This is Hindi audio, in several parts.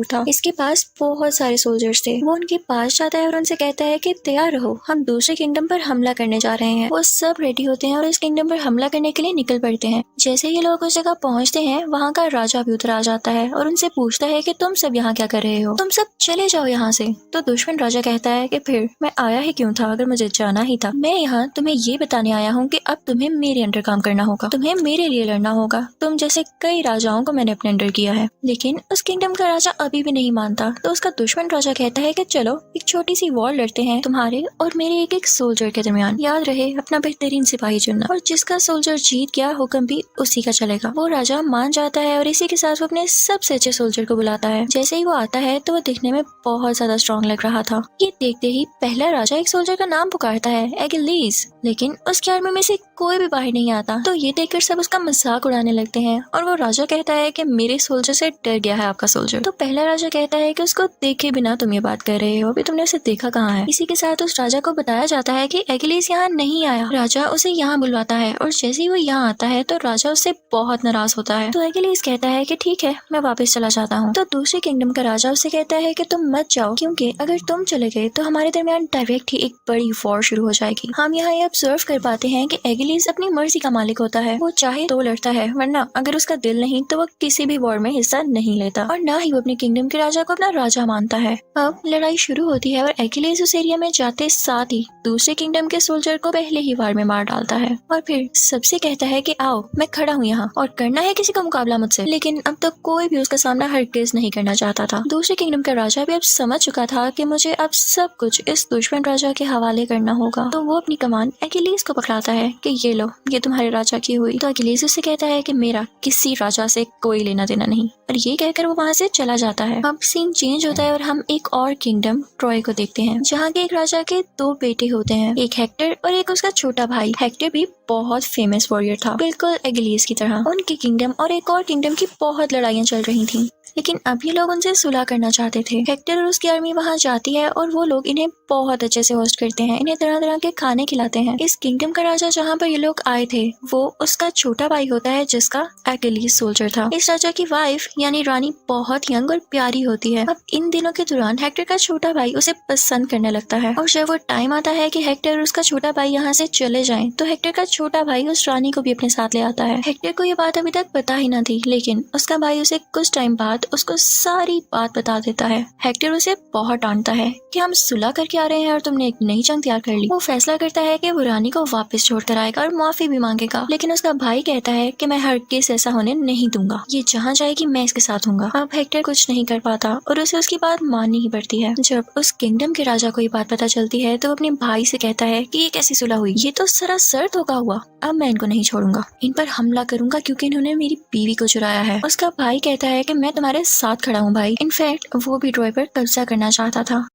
था। इसके पास बहुत सारे सोल्जर्स थे। वो उनके पास जाता है और उनसे कहता है कि तैयार रहो, हम दूसरे किंगडम पर हमला करने जा रहे हैं। वो सब रेडी होते हैं और इस किंगडम पर हमला करने के लिए निकल पड़ते हैं। जैसे ये लोग उस जगह पहुंचते हैं, वहाँ का राजा भी उतर आ जाता है और उनसे पूछता है कि तुम सब यहाँ क्या कर रहे हो, तुम सब चले जाओ यहाँ से। तो दुश्मन राजा कहता है कि फिर मैं आया ही क्यों था अगर मुझे जाना ही था। मैं यहाँ तुम्हें ये बताने आया हूँ कि अब तुम्हें मेरे अंडर काम करना होगा, तुम्हें मेरे लिए लड़ना होगा। तुम जैसे कई राजाओं को मैंने अपने अंडर किया है। लेकिन उस किंगडम का राजा अभी भी नहीं मानता। तो उसका दुश्मन राजा कहता है कि चलो एक छोटी सी वॉर लड़ते हैं तुम्हारे और मेरे एक सोल्जर के दरमियान। याद रहे अपना बेहतरीन सिपाही चुनना, और जिसका सोल्जर जीत गया हुक्म भी उसी का चलेगा। वो राजा मान जाता है और इसी के साथ वो अपने सबसे अच्छे सोल्जर को बुलाता है। जैसे ही वो आता है तो वो दिखने में बहुत ज्यादा स्ट्रॉन्ग लग रहा था। ये देखते ही पहला राजा एक सोल्जर का नाम पुकारता है, एगिलीस। लेकिन उसकी आर्मी में से कोई भी बाहर नहीं आता। तो ये देखकर सब उसका मजाक उड़ाने लगते हैं और वो राजा कहता है कि मेरे सोल्जर से डर गया है आपका सोल्जर। तो पहला राजा कहता है कि उसको देखे बिना तुम ये बात कर रहे हो, अभी तुमने उसे देखा कहाँ है। इसी के साथ उस राजा को बताया जाता है कि एगिलीस यहाँ नहीं आया। राजा उसे यहाँ बुलवाता है और जैसे ही वो यहाँ आता है तो राजा उससे बहुत नाराज होता है। तो एगिलीस कहता है कि ठीक है, मैं वापस चला जाता हूँ। तो दूसरे किंगडम का राजा उसे कहता है कि तुम मत जाओ, क्योंकि अगर तुम चले गए तो हमारे दरमियान डायरेक्ट ही एक बड़ी वॉर शुरू हो जाएगी। हम यहाँ ये ऑब्जर्व कर पाते हैं कि एगिलीस अपनी मर्जी का मालिक होता है। वो चाहे तो लड़ता है, वरना अगर उसका दिल नहीं तो वो किसी भी वॉर में हिस्सा नहीं लेता और ना ही वो अपने किंगडम के राजा को अपना राजा मानता है। अब लड़ाई शुरू होती है और एगिलीस उस एरिया में जाते साथ ही दूसरे किंगडम के सोल्जर को पहले ही वार में मार डालता है और फिर सबसे कहता है कि आओ, मैं खड़ा हूँ यहाँ और करना है किसी का मुकाबला मुझसे। लेकिन अब तक कोई भी उसका सामना हरगिज नहीं करना चाहता था। दूसरे किंगडम का राजा भी अब समझ चुका था कि मुझे अब सब कुछ इस दुश्मन राजा के हवाले करना होगा। तो वो अपनी कमान एगिलीस को पकड़ाता है कि ये लो, ये तुम्हारे राजा की हुई। तो एगिलीस उससे कहता है कि मेरा किसी राजा से कोई लेना देना नहीं, और ये कहकर वो वहाँ से चला जाता है। अब सीन चेंज होता है और हम एक और किंगडम ट्रॉय को देखते हैं, जहाँ के एक राजा के दो बेटे होते हैं, एक हेक्टर और एक उसका छोटा भाई। हेक्टर भी बहुत फेमस वॉरियर था, बिल्कुल एगिलीस की तरह। उनके किंगडम और एक और किंगडम की बहुत लड़ाइयाँ चल रही थी, लेकिन अब ये लोग उनसे सुलह करना चाहते थे। हेक्टर और उसकी आर्मी वहाँ जाती है और वो लोग इन्हें बहुत अच्छे से होस्ट करते हैं, इन्हें तरह तरह के खाने खिलाते हैं। इस किंगडम का राजा जहाँ पर ये लोग आए थे वो उसका छोटा भाई होता है, जिसका एगिलीस सोल्जर था। इस राजा की वाइफ यानी रानी बहुत यंग और प्यारी होती है। अब इन दिनों के दौरान हेक्टर का छोटा भाई उसे पसंद करने लगता है और जब वो टाइम आता है कि हेक्टर और उसका छोटा भाई यहाँ से चले जाएं, तो हेक्टर का छोटा भाई उस रानी को भी अपने साथ ले आता है। हेक्टर को ये बात अभी तक पता ही न थी, लेकिन उसका भाई उसे कुछ टाइम बाद उसको सारी बात बता देता है। हेक्टर उसे बहुत डांटता है कि हम सुलह करके आ रहे हैं और तुमने एक नई जंग तैयार कर ली। वो फैसला करता है कि वो रानी को वापस छोड़ कर आएगा और माफी भी मांगेगा, लेकिन उसका भाई कहता है कि मैं हरगिज़ ऐसा होने नहीं दूंगा, ये जहाँ जाएगी मैं इसके साथ हूँगा। अब हेक्टर कुछ नहीं कर पाता और उसे उसकी बात माननी ही पड़ती है। जब उस किंगडम के राजा को ये बात पता चलती है तो वो अपने भाई से कहता है कि ये कैसी सुलह हुई, ये तो सरासर धोखा हुआ। अब मैं इनको नहीं छोड़ूंगा, इन पर हमला करूंगा क्योंकि इन्होंने मेरी बीवी को चुराया है। उसका भाई कहता है कि मैं तुम्हारे साथ खड़ा हूँ भाई। इनफैक्ट वो भी ट्रॉय पर कब्जा करना चाहता था।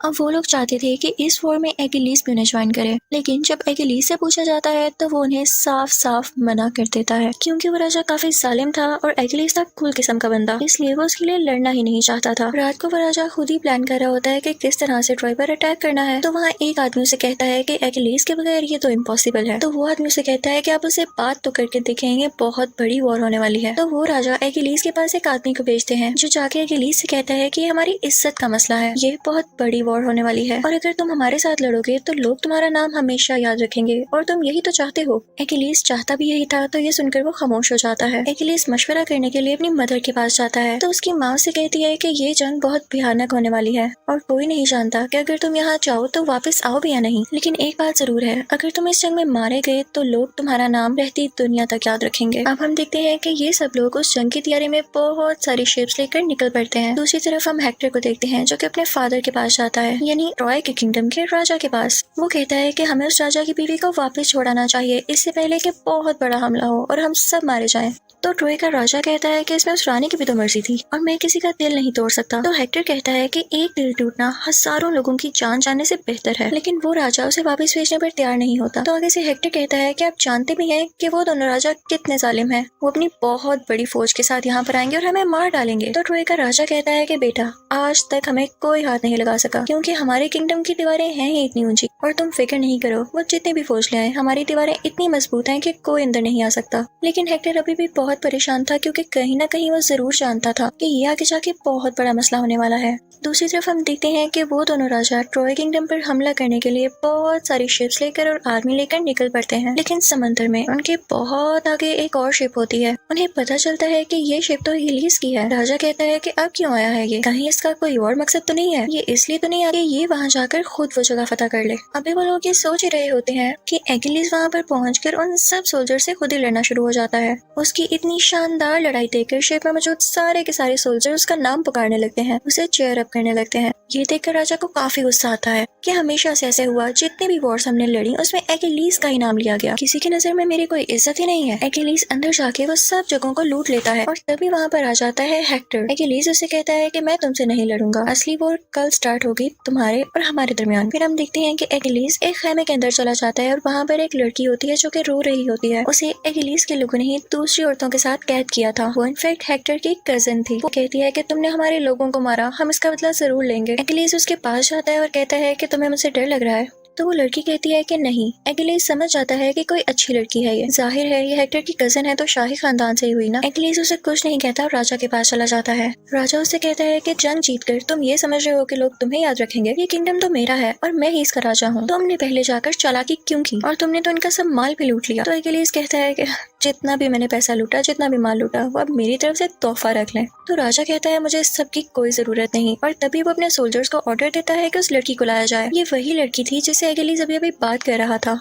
अब वो लोग चाहते थे कि इस वॉर में एगिलीस भी उन्हें ज्वाइन करे, लेकिन जब एगिलीस से पूछा जाता है तो वो उन्हें साफ साफ मना कर देता है, क्योंकि वो राजा काफी जालिम था और एगिलीस था कूल किस्म का बंदा, इसलिए वो उसके लिए लड़ना ही नहीं चाहता था। रात को वो राजा खुद ही प्लान कर रहा होता है कि किस तरह से ट्रॉय पर अटैक करना है। तो वहाँ एक आदमी उसे कहता है कि एगिलीस के बगैर ये तो इम्पॉसिबल है। तो वो आदमी उसे कहता है कि आप उसे बात तो करके दिखेंगे, बहुत बड़ी वॉर होने वाली है। तो वो राजा एगिलीस के पास एक आदमी को भेजते हैं, जो जाके एगिलीस से कहता है कि हमारी इज्जत का मसला है, ये बहुत बड़ी वॉर होने वाली है और अगर तुम हमारे साथ लड़ोगे तो लोग तुम्हारा नाम हमेशा याद रखेंगे और तुम यही तो चाहते हो। एगिलीस चाहता भी यही था। तो ये सुनकर वो खामोश हो जाता है। एगिलीस मशवरा करने के लिए अपनी मदर के पास जाता है, तो उसकी माँ से कहती है कि ये जंग बहुत भयानक होने वाली है और कोई नहीं जानता कि अगर तुम यहाँ जाओ तो वापस आओ भी या नहीं। लेकिन एक बात जरूर है, अगर तुम इस जंग में मारे गए तो लोग तुम्हारा नाम रहती दुनिया तक याद रखेंगे। अब हम देखते हैं कि ये सब लोग उस जंग की तैयारी में बहुत सारी शिप्स लेकर निकल पड़ते हैं। दूसरी तरफ हम हेक्टर को देखते हैं, जो कि अपने फादर के पास जाता है, यानी ट्रॉय के किंगडम के राजा के पास। वो कहता है कि हमें उस राजा की बीवी को वापस छोड़ाना चाहिए, इससे पहले कि बहुत बड़ा हमला हो और हम सब मारे जाएं। तो ट्रॉय का राजा कहता है कि इसमें उस रानी की भी तो मर्जी थी और मैं किसी का दिल नहीं तोड़ सकता। तो हेक्टर कहता है कि एक दिल टूटना हजारों लोगों की जान जाने से बेहतर है, लेकिन वो राजा उसे वापस भेजने पर तैयार नहीं होता। तो आगे से हेक्टर कहता है कि आप जानते भी हैं कि वो दोनों राजा कितने जालिम हैं, वो अपनी बहुत बड़ी फौज के साथ यहाँ पर आएंगे और हमें मार डालेंगे। तो ट्रॉय का राजा कहता है कि बेटा, आज तक हमें कोई हाथ नहीं लगा सका, क्योंकि हमारे किंगडम की दीवारें हैं ही इतनी ऊंची, और तुम फिक्र नहीं करो, वो जितने भी फौज ले आए, हमारी दीवारें इतनी मजबूत हैं कि कोई अंदर नहीं आ सकता। लेकिन हेक्टर अभी भी बहुत बहुत परेशान था क्योंकि कहीं ना कहीं वो जरूर जानता था कि ये आगे जाके बहुत बड़ा मसला होने वाला है। दूसरी तरफ हम देखते हैं कि वो दोनों राजा ट्रॉय किंगडम पर हमला करने के लिए बहुत सारी शिप्स लेकर और आर्मी लेकर निकल पड़ते हैं, लेकिन समंदर में उनके बहुत आगे एक और शिप होती है। उन्हें पता चलता है कि ये शिप तो एगिलीस की है। राजा कहता है कि अब क्यों आया है ये, कहीं इसका कोई और मकसद तो नहीं है, ये इसलिए तो नहीं आया कि ये वहाँ जाकर खुद वो जगह फतह कर ले। अभी वो लोग ये सोच ही रहे होते हैं कि एगिलीस वहाँ पर पहुंचकर उन सब सोल्जर से खुद ही लड़ना शुरू हो जाता है। उसकी इतनी शानदार लड़ाई देखकर शिप में मौजूद सारे के सारे सोल्जर उसका नाम पुकारने लगते हैं, उसे चेयर अप करने लगते हैं। ये देखकर राजा को काफी गुस्सा आता है कि हमेशा से ऐसे हुआ, जितने भी वॉर्स हमने लड़ी उसमें एगिलीस का ही नाम लिया गया, किसी की नजर में मेरी कोई इज्जत ही नहीं है। एगिलीस अंदर जाके वो सब जगहों को लूट लेता है और तभी वहाँ पर आ जाता है हेक्टर। एगिलीस उसे कहता है कि मैं तुमसे नहीं लड़ूंगा, असली वॉर कल स्टार्ट होगी तुम्हारे और हमारे दरमियान। फिर हम देखते हैं कि एगिलीस एक खेमे के अंदर चला जाता है और वहाँ पर एक लड़की होती है जो कि रो रही होती है। उसे एगिलीस के लोगों ने ही दूसरी औरतों के साथ कैद किया था। वो इनफैक्ट हेक्टर की कजन थी। वो कहती है कि तुमने हमारे लोगों को मारा, हम इसका बदला जरूर लेंगे। एगिलीस उसके पास जाता है और कहता है कि तुम्हें मुझसे डर लग रहा है, तो वो लड़की कहती है कि नहीं। एगिलीस समझ जाता है कि कोई अच्छी लड़की है, ये जाहिर है ये हेक्टर की कजन है तो शाही खानदान से ही हुई ना। एगिलीस उसे कुछ नहीं कहता और राजा के पास चला जाता है। राजा उससे कहता है कि जंग जीतकर तुम ये समझ रहे हो कि लोग तुम्हें याद रखेंगे, ये किंगडम तो मेरा है और मैं ही इसका राजा हूँ। तुमने पहले जाकर चालाकी क्यों की और तुमने तो इनका सब माल भी लूट लिया। तो एगिलीस कहता है कि जितना भी मैंने पैसा लूटा, जितना भी माल लूटा, वो अब मेरी तरफ से तोहफा रख लें। तो राजा कहता है मुझे इस सब की कोई जरूरत नहीं और तभी वो अपने सोल्जर्स को ऑर्डर देता है कि उस लड़की को लाया जाए। ये वही लड़की थी जिससे एगिलीस अभी बात कर रहा था।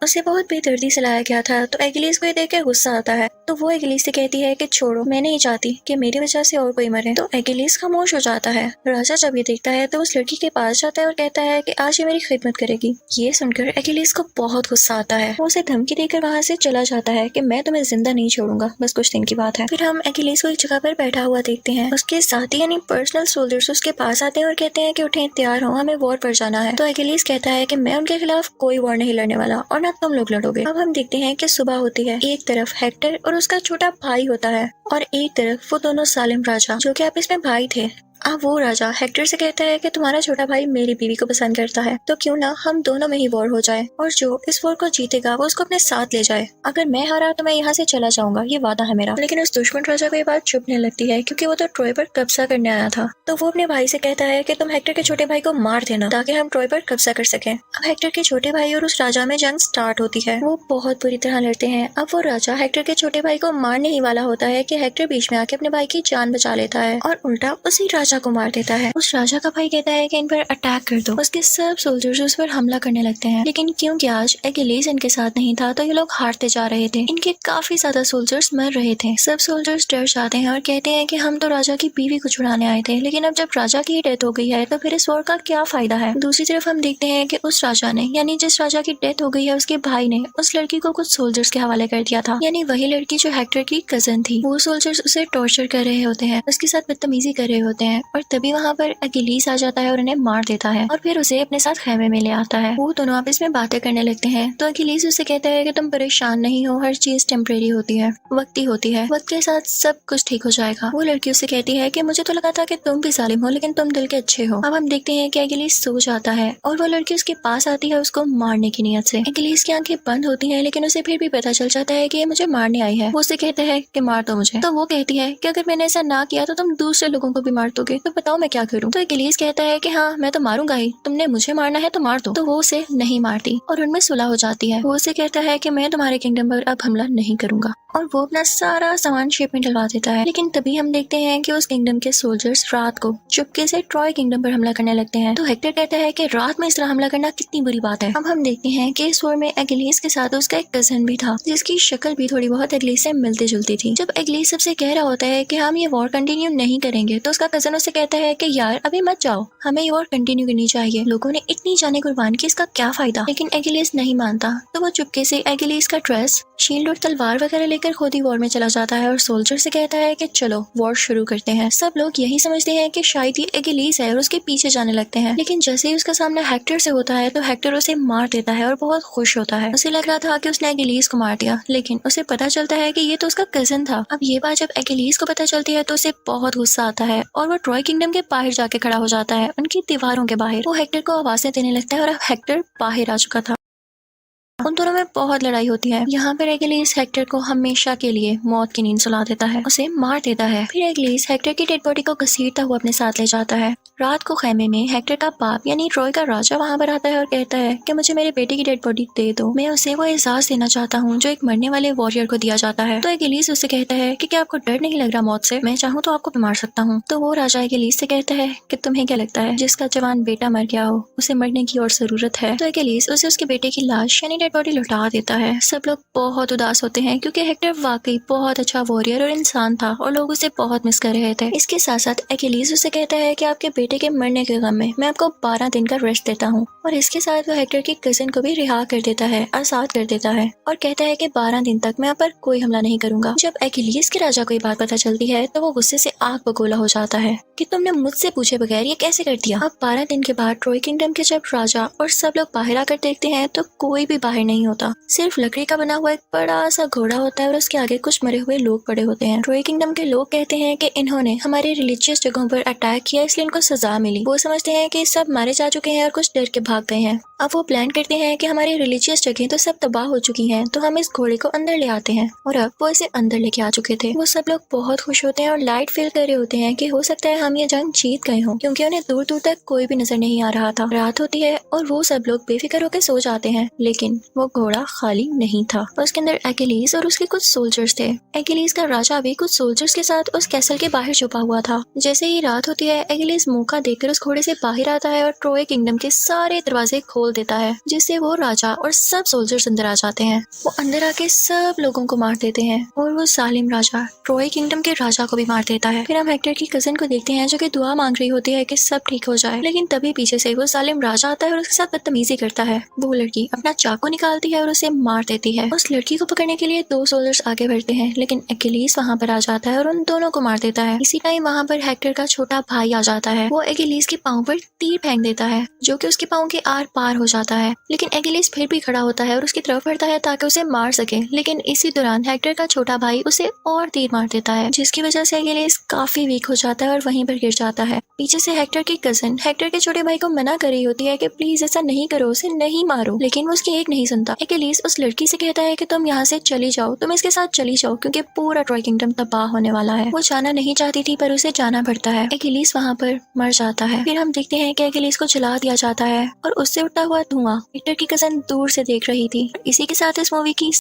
उसे बहुत बेदर्दी से लाया गया था। तो एगिलीस को ये देख के गुस्सा आता है, तो वो एगिलीस से कहती है कि छोड़ो, मैं नहीं चाहती कि मेरी वजह से और कोई मरे। तो एगिलीस खामोश हो जाता है। राजा जब ये देखता है तो उस लड़की के पास जाता है और कहता है कि आज ये मेरी खिदमत करेगी। ये सुनकर एगिलीस को बहुत गुस्सा आता है। वो उसे धमकी देकर वहाँ से चला जाता है कि मैं तुम्हें जिंदा नहीं छोड़ूंगा, बस कुछ दिन की बात है। फिर हम एगिलीस को एक जगह पर बैठा हुआ देखते हैं। उसके साथी यानी पर्सनल सोल्जर्स उसके पास आते हैं और कहते हैं कि उठें, तैयार हो, हमें वॉर पर जाना है। तो एगिलीस कहता है कि मैं उनके खिलाफ कोई वॉर नहीं लड़ने वाला और ना तुम लोग लड़ोगे। अब हम देखते हैं कि सुबह होती है। एक तरफ हेक्टर और उसका छोटा भाई होता है और एक तरफ वो दोनों सालिम राजा जो कि आपस में भाई थे। अब वो राजा हेक्टर से कहता है कि तुम्हारा छोटा भाई मेरी बीवी को पसंद करता है, तो क्यों ना हम दोनों में ही वॉर हो जाए और जो इस वॉर को जीतेगा वो उसको अपने साथ ले जाए। अगर मैं हारा तो मैं यहाँ से चला जाऊंगा, ये वादा है मेरा। लेकिन उस दुश्मन राजा को ये बात चुभने लगती है क्योंकि वो तो ट्रॉय पर कब्जा करने आया था। तो वो अपने भाई से कहता है कि तुम हेक्टर के छोटे भाई को मार देना ताकि हम ट्रॉय पर कब्जा कर सकें। अब हेक्टर के छोटे भाई और उस राजा में जंग स्टार्ट होती है। वो बहुत बुरी तरह लड़ते हैं। अब वो राजा हेक्टर के छोटे भाई को मारने ही वाला होता है कि हेक्टर बीच में आके अपने भाई की जान बचा लेता है और उल्टा उसी राजा को मार देता है। उस राजा का भाई कहता है कि इन पर अटैक कर दो। उसके सब सोल्जर्स उस पर हमला करने लगते हैं, लेकिन क्योंकि आज एगिलीस इनके साथ नहीं था तो ये लोग हारते जा रहे थे। इनके काफी ज्यादा सोल्जर्स मर रहे थे। सब सोल्जर्स डर जाते हैं और कहते हैं कि हम तो राजा की बीवी को छुड़ाने आए थे, लेकिन अब जब राजा की डेथ हो गई है तो फिर इस वॉर का क्या फायदा है। दूसरी तरफ हम देखते हैं कि उस राजा ने यानी जिस राजा की डेथ हो गई है उसके भाई ने उस लड़की को कुछ सोल्जर्स के हवाले कर दिया था, यानी वही लड़की जो हेक्टर की कजन थी। वो सोल्जर्स उसे टॉर्चर कर रहे होते हैं, उसके साथ बदतमीजी कर रहे होते हैं और तभी वहाँ पर एगिलीस आ जाता है और उन्हें मार देता है और फिर उसे अपने साथ खेमे में ले आता है। वो दोनों आपस में बातें करने लगते हैं। तो एगिलीस उसे कहता है कि तुम परेशान नहीं हो, हर चीज टेम्परेरी होती है, वक्ती होती है, वक्त के साथ सब कुछ ठीक हो जाएगा। वो लड़की उसे कहती है कि मुझे तो लगा था कि तुम भी जालिम हो लेकिन तुम दिल के अच्छे हो। अब हम देखते हैं कि एगिलीस सो जाता है और वो लड़की उसके पास आती है उसको मारने की नियत से। एगिलीस की आंखें बंद होती हैं लेकिन उसे फिर भी पता चल जाता है कि ये मुझे मारने आई है। वो उसे कहता है कि मार दो मुझे। तो वो कहती है कि अगर मैंने ऐसा ना किया तो तुम दूसरे लोगों को भी मार दोगे, तो बताओ मैं क्या करूँ। तो एगिलीस कहता है कि हाँ मैं तो मारूंगा ही, तुमने मुझे मारना है तो मार दो। तो वो उसे नहीं मारती और उनमें सुलह हो जाती है। वो उसे कहता है कि मैं तुम्हारे किंगडम पर अब हमला नहीं करूंगा और वो अपना सारा सामान शिप में डलवा देता है। लेकिन तभी हम देखते हैं कि उस किंगडम के सोल्जर्स रात को चुपके से ट्रॉय किंगडम पर हमला करने लगते हैं। तो हेक्टर कहता है कि रात में इस तरह हमला करना कितनी बुरी बात है। अब हम देखते हैं कि इस वॉर में एगिलीस के साथ उसका एक कजन भी था जिसकी शक्ल भी थोड़ी बहुत एगिलीस से मिलती जुलती थी। जब एगिलीस सबसे कह रहा होता है कि हम ये वॉर कंटिन्यू नहीं करेंगे तो उसका कजन उसे कहता है कि यार अभी मत जाओ, हमें ये वॉर कंटिन्यू करनी चाहिए, लोगों ने इतनी जाने कुर्बान की, इसका क्या फायदा। लेकिन एगिलीस नहीं मानता। तो वो चुपके से एगिलीस का ड्रेस, शील्ड और तलवार वगैरह लेकर खुद ही वॉर में चला जाता है और सोल्जर से कहता है कि चलो वॉर शुरू करते हैं। सब लोग यही समझते हैं कि शायद ये एगिलीस है और उसके पीछे जाने लगते हैं। लेकिन जैसे ही उसका सामना हेक्टर से होता है तो हेक्टर उसे मार देता है और बहुत खुश होता है। उसे लग रहा था कि उसने एगिलीस को मार दिया, लेकिन उसे पता चलता है कि ये तो उसका कजन था। अब ये बात जब एगिलीस को पता चलती है तो उसे बहुत गुस्सा आता है और वो ट्रॉय किंगडम के बाहर जाके खड़ा हो जाता है, उनकी दीवारों के बाहर। वो हेक्टर को आवाजें देने लगता है और अब हेक्टर बाहर आ चुका था। उन दोनों में बहुत लड़ाई होती है। यहाँ पर एक्विलिस हेक्टर को हमेशा के लिए मौत की नींद सुला देता है, उसे मार देता है। फिर एक्विलिस हेक्टर की डेड बॉडी को घसीटता हुआ अपने साथ ले जाता है। रात को खेमे में हेक्टर का बाप यानी ट्रॉय का राजा वहाँ पर आता है और कहता है कि मुझे मेरे बेटे की डेड बॉडी दे दो, मैं उसे वो एहसास देना चाहता हूँ जो एक मरने वाले वॉरियर को दिया जाता है। तो एक्विलिस उससे कहता है कि क्या आपको डर नहीं लग रहा मौत से? मैं चाहूँ तो आपको भी मार सकता हूँ। तो वो राजा एक्विलिस से कहता है कि तुम्हें क्या लगता है जिसका जवान बेटा मर गया हो उसे मरने की और जरूरत है? तो एक्विलिस उसे उसके बेटे की लाश यानी डेड बॉडी लौटा देता है। सब लोग बहुत उदास होते हैं क्योंकि हेक्टर वाकई बहुत अच्छा वॉरियर और इंसान था और लोग उसे बहुत मिस कर रहे थे। इसके साथ साथ एक्विलिस उसे कहता है कि आपके बेटे के मरने के गम में मैं आपको 12 दिन का रेस्ट देता हूँ। और इसके साथ वो हेक्टर की कजिन को भी रिहा कर देता है, आजाद कर देता है और कहता है कि 12 दिन तक मैं आप पर कोई हमला नहीं करूंगा। जब एक्विलिस के राजा को ये बात पता चलती है तो वो गुस्से से आग बगोला हो जाता है कि तुमने मुझसे पूछे बगैर ये कैसे कर दिया। अब 12 दिन के बाद ट्रॉय किंगडम के जब राजा और सब लोग बाहर आकर देखते हैं तो कोई भी बाहर नहीं होता, सिर्फ लकड़ी का बना हुआ एक बड़ा सा घोड़ा होता है और उसके आगे कुछ मरे हुए लोग पड़े होते हैं। ट्रॉय किंगडम के लोग कहते हैं कि इन्होंने हमारे रिलीजियस जगहों पर अटैक किया इसलिए इनको सजा मिली। वो समझते हैं कि सब मारे जा चुके हैं और कुछ डर के भाग गए हैं। अब वो प्लान करते हैं कि हमारी रिलीजियस जगह तो सब तबाह हो चुकी हैं, तो हम इस घोड़े को अंदर ले आते हैं। और अब वो इसे अंदर लेके आ चुके थे। वो सब लोग बहुत खुश होते हैं और लाइट फील कर रहे होते हैं कि हो सकता है हम ये जंग जीत गए हों, क्योंकि उन्हें दूर दूर तक कोई भी नजर नहीं आ रहा था। रात होती है और वो सब लोग बेफिक्र होकर सो जाते हैं, लेकिन वो घोड़ा खाली नहीं था। उसके अंदर एक्विलिस और उसके कुछ सोल्जर्स थे। एक्विलिस का राजा भी कुछ सोल्जर्स के साथ उस कैसल के बाहर छुपा हुआ था। जैसे ही रात होती है एक्विलिस मौका देखकर उस घोड़े से बाहर आता है और ट्रॉय किंगडम के सारे दरवाजे खोल देता है, जिससे वो राजा और सब सोल्जर्स अंदर आ जाते हैं। वो अंदर आके सब लोगों को मार देते हैं और वो जालिम राजा ट्रॉय किंगडम के राजा को भी मार देता है। फिर हम हेक्टर की कजिन को देखते हैं जो कि दुआ मांग रही होती है कि सब ठीक हो जाए, लेकिन तभी पीछे से वो जालिम राजा आता है और उसके साथ बदतमीजी करता है। वो लड़की अपना चाकू निकालती है और उसे मार देती है। उस लड़की को पकड़ने के लिए 2 सोल्जर्स आगे बढ़ते हैं, लेकिन एक्विलिस वहाँ पर आ जाता है और उन दोनों को मार देता है। इसी टाइम वहाँ पर हेक्टर का छोटा भाई आ जाता है। वो एक्विलिस के पाँव पर तीर फेंक देता है जो कि उसके पाँव के आर पार हो जाता है, लेकिन एक्विलिस फिर भी खड़ा होता है और उसकी तरफ बढ़ता है ताकि उसे मार सके। लेकिन इसी दौरान हेक्टर का छोटा भाई उसे और तीर मार देता है, जिसकी वजह से एक्विलिस काफी वीक हो जाता है और वहीं पर गिर जाता है। पीछे से हेक्टर की कजिन हेक्टर के छोटे भाई को मना कर रही होती है कि प्लीज ऐसा नहीं करो, उसे नहीं मारो, लेकिन वो उसकी एक नहीं सुनता। एक्विलिस उस लड़की से कहता है कि तुम यहाँ से चली जाओ, तुम इसके साथ चली जाओ, क्योंकि पूरा ट्रॉय किंगडम तबाह होने वाला है। वो जाना नहीं चाहती थी पर उसे जाना पड़ता है। एक्विलिस वहाँ पर मर जाता है। फिर हम देखते हैं कि एक्विलिस को जला दिया जाता है और उससे उठता हुआ धुआं हेक्टर की कजिन दूर से देख रही थी। इसी के साथ इस मूवी की